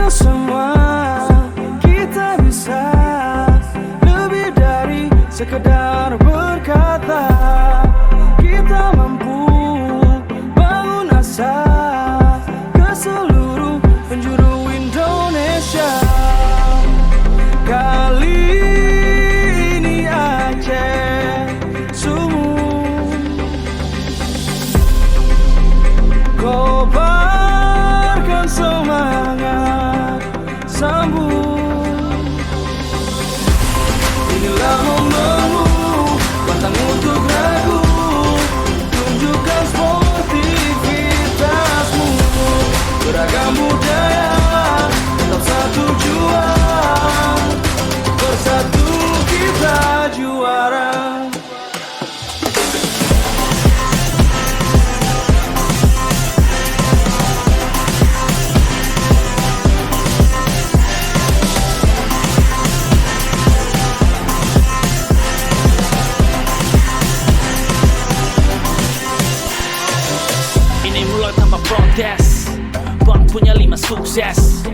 semua kita bisa lebih dari sekedar berkata. Kita mampu bangun asa ke seluruh penjuru Indonesia. Kali ini Aceh sumur, kobarkan semangat, sambut. Inilah momenmu, pantang untuk ragu, tunjukkan sportivitasmu. Beragam budaya, tetap satu jua, bersatu kita juara. Ini mulai tanpa protes, PON punya 5 sukses: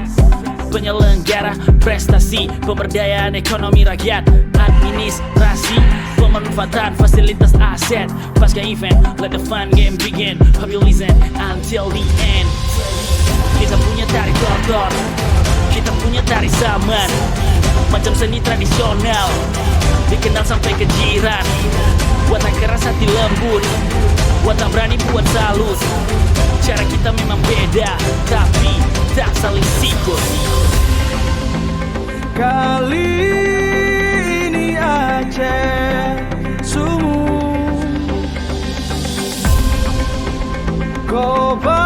penyelenggara, prestasi, pemberdayaan ekonomi rakyat, administrasi, pemanfaatan fasilitas aset. Pasca event, let the fun game begin. Hope you listen until the end. Kita punya tari kotor, kita punya tari saman, macam seni tradisional, dikenal sampai ke jiran. Buat keras hati lembut, buat tak berani buat salut. Cara kita memang beda, tapi tak saling sikut. Kali ini Aceh sumur, kobar